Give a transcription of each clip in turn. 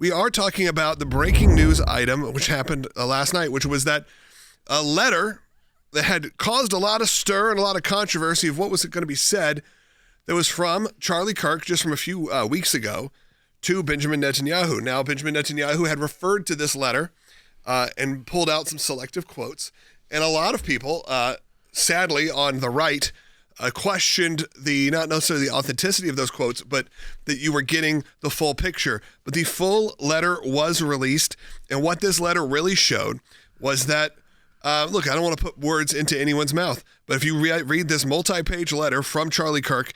We are talking about the breaking news item, which happened last night, which was that a letter that had caused a lot of stir and a lot of controversy of what was going to be said that was from Charlie Kirk just from a few weeks ago to Benjamin Netanyahu. Now, Benjamin Netanyahu had referred to this letter and pulled out some selective quotes. And a lot of people, sadly, on the right, questioned not necessarily the authenticity of those quotes, but that you were getting the full picture. But the full letter was released, and what this letter really showed was that, look, I don't want to put words into anyone's mouth, but if you read this multi-page letter from Charlie Kirk,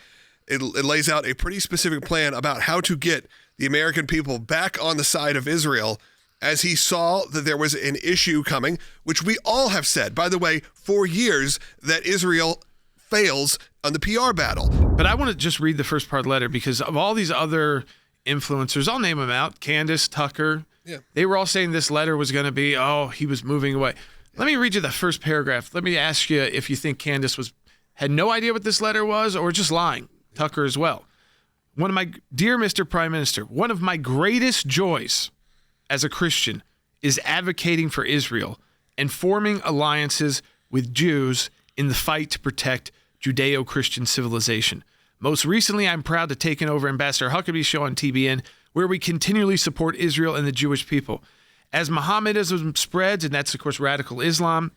it lays out a pretty specific plan about how to get the American people back on the side of Israel, as he saw that there was an issue coming, which we all have said, by the way, for years, that Israel fails on the PR battle. But I want to just read the first part of the letter because of all these other influencers, I'll name them out, Candace, Tucker, they were all saying this letter was going to be, he was moving away. Let me read you the first paragraph. Let me ask you if you think Candace had no idea what this letter was or just lying. Tucker as well. Dear Mr. Prime Minister, one of my greatest joys as a Christian is advocating for Israel and forming alliances with Jews in the fight to protect Judeo-Christian civilization. Most recently, I'm proud to take over Ambassador Huckabee's show on TBN, where we continually support Israel and the Jewish people. As Mohammedanism spreads, and that's, of course, radical Islam,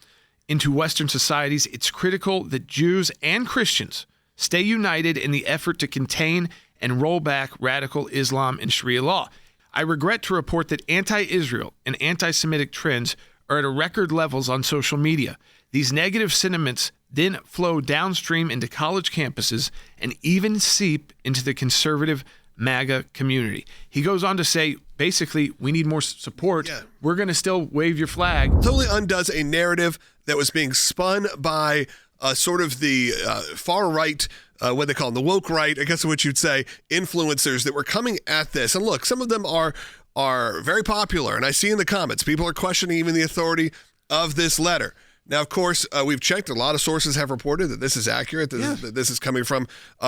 into Western societies, it's critical that Jews and Christians stay united in the effort to contain and roll back radical Islam and Sharia law. I regret to report that anti-Israel and anti-Semitic trends are at a record levels on social media. These negative sentiments then flow downstream into college campuses and even seep into the conservative MAGA community. He goes on to say, basically, we need more support. Yeah. We're going to still wave your flag. Totally undoes a narrative that was being spun by sort of the far right, what they call them, the woke right, I guess what you'd say, influencers that were coming at this. And look, some of them are very popular. And I see in the comments, people are questioning even the authority of this letter. Now, of course, we've checked. A lot of sources have reported that this is accurate. That this is coming from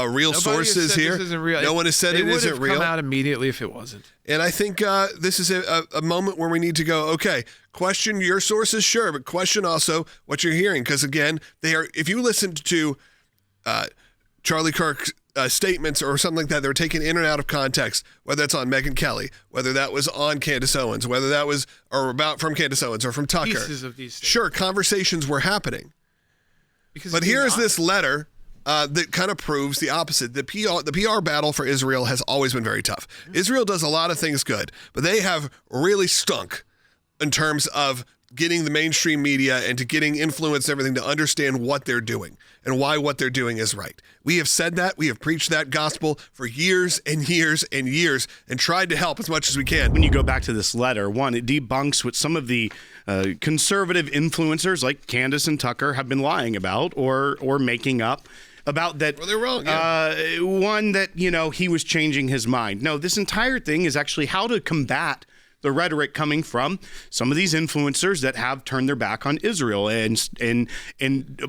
real sources here. This isn't real. No one has said it isn't real. It would have come out immediately if it wasn't. And I think this is a moment where we need to go, okay, question your sources, sure, but question also what you're hearing. Because, again, if you listened to Charlie Kirk's statements or something like that, they were taken in and out of context, whether that's on Megyn Kelly, whether that was on Candace Owens, whether that was from Candace Owens or from Tucker. Pieces of these things. Sure, conversations were happening. But here's this letter that kind of proves the opposite. The PR battle for Israel has always been very tough. Israel does a lot of things good, but they have really stunk in terms of getting the mainstream media and to getting influence and everything to understand what they're doing and why what they're doing is right. We have said that. We have preached that gospel for years and years and years and tried to help as much as we can. When you go back to this letter, one, it debunks what some of the conservative influencers like Candace and Tucker have been lying about or making up. About that, well, they're wrong. Yeah. One that, he was changing his mind. No, this entire thing is actually how to combat the rhetoric coming from some of these influencers that have turned their back on Israel and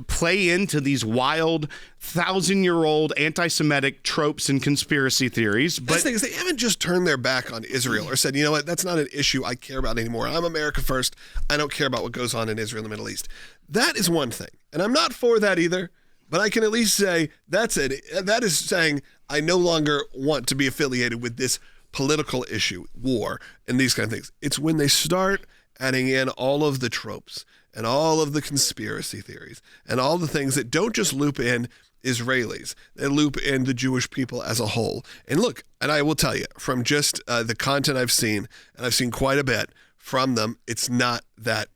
play into these wild 1,000-year-old anti-Semitic tropes and conspiracy theories. But the thing is, they haven't just turned their back on Israel or said, you know what, that's not an issue I care about anymore. I'm America first. I don't care about what goes on in Israel and the Middle East. That is one thing. And I'm not for that either. But I can at least say that's it. That is saying I no longer want to be affiliated with this political issue, war, and these kind of things. It's when they start adding in all of the tropes and all of the conspiracy theories and all the things that don't just loop in Israelis, they loop in the Jewish people as a whole. And look, and I will tell you, from just the content I've seen, and I've seen quite a bit from them, it's not that,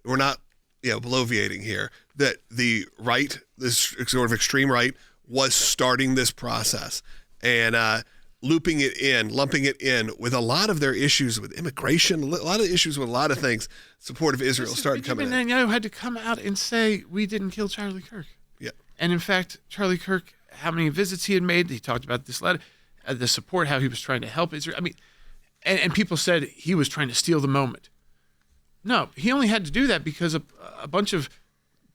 we're not bloviating here, that the right, this sort of extreme right, was starting this process and lumping it in with a lot of their issues with immigration, a lot of issues with a lot of things. Support of Israel started coming in. Netanyahu had to come out and say, we didn't kill Charlie Kirk. Yeah. And in fact, Charlie Kirk, how many visits he had made, he talked about this letter, the support, how he was trying to help Israel. I mean, and people said he was trying to steal the moment. No, he only had to do that because a bunch of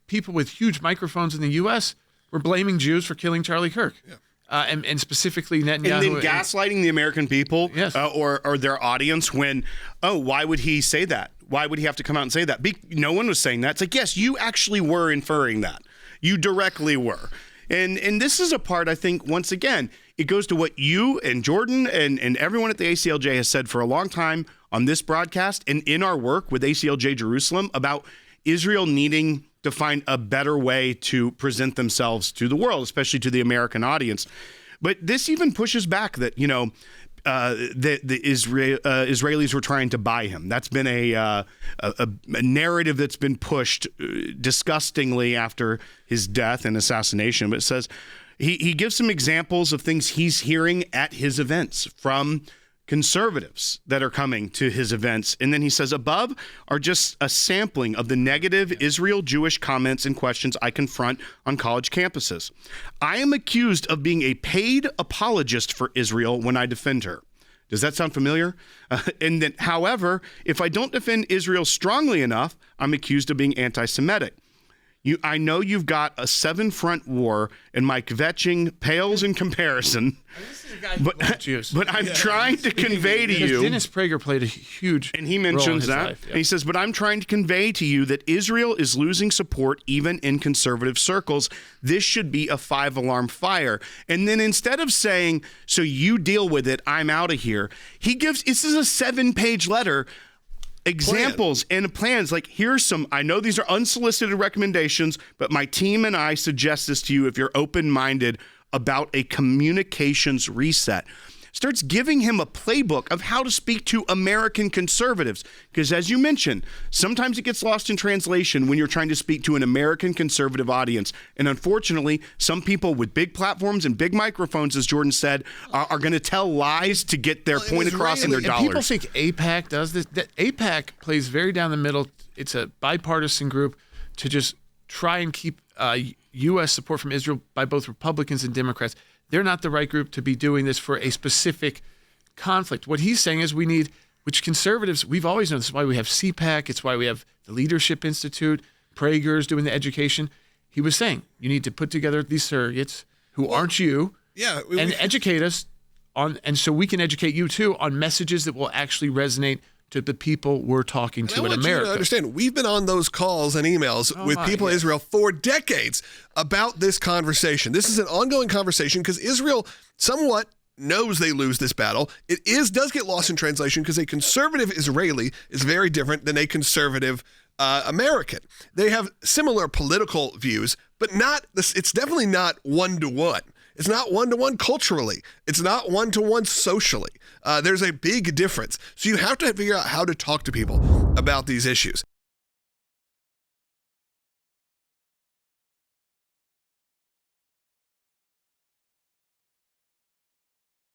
people with huge microphones in the U.S. were blaming Jews for killing Charlie Kirk. Yeah. and specifically Netanyahu. And then gaslighting the American people Yes. or their audience when, why would he say that? Why would he have to come out and say that? No one was saying that. It's like, yes, you actually were inferring that. You directly were. And this is a part, I think, once again, it goes to what you and Jordan and everyone at the ACLJ has said for a long time on this broadcast and in our work with ACLJ Jerusalem about Israel needing to find a better way to present themselves to the world, especially to the American audience. But this even pushes back that, the Israelis were trying to buy him. That's been a narrative that's been pushed disgustingly after his death and assassination. But it says he gives some examples of things he's hearing at his events from conservatives that are coming to his events. And then he says, above are just a sampling of the negative Israel Jewish comments and questions I confront on college campuses. I am accused of being a paid apologist for Israel when I defend her. Does that sound familiar? And then, however, if I don't defend Israel strongly enough, I'm accused of being anti-Semitic. I know you've got a 7-front war, and my kvetching pales in comparison. But I'm trying to convey to you. Dennis Prager played a huge and he mentions that. Life, yeah. And he says, but I'm trying to convey to you that Israel is losing support even in conservative circles. This should be a 5-alarm fire. And then instead of saying, so you deal with it, I'm out of here, he gives, this is a 7-page letter, examples and plans. Like, here's some, I know these are unsolicited recommendations, but my team and I suggest this to you if you're open-minded about a communications reset. Starts giving him a playbook of how to speak to American conservatives. Because as you mentioned, sometimes it gets lost in translation when you're trying to speak to an American conservative audience. And unfortunately, some people with big platforms and big microphones, as Jordan said, are going to tell lies to get their point across in their dollars. People think AIPAC does this. That AIPAC plays very down the middle. It's a bipartisan group to just try and keep U.S. support from Israel by both Republicans and Democrats. They're not the right group to be doing this for a specific conflict. What he's saying is we need, which conservatives, we've always known this is why we have CPAC, it's why we have the Leadership Institute, Prager's doing the education. He was saying you need to put together these surrogates who aren't you and educate us on, and so we can educate you too on messages that will actually resonate to the people we're talking to in America. You to understand, we've been on those calls and emails with people in Israel for decades about this conversation. This is an ongoing conversation because Israel somewhat knows they lose this battle. It does get lost in translation because a conservative Israeli is very different than a conservative American. They have similar political views, but it's definitely not one-to-one. It's not one-to-one culturally. It's not one-to-one socially. There's a big difference. So you have to figure out how to talk to people about these issues.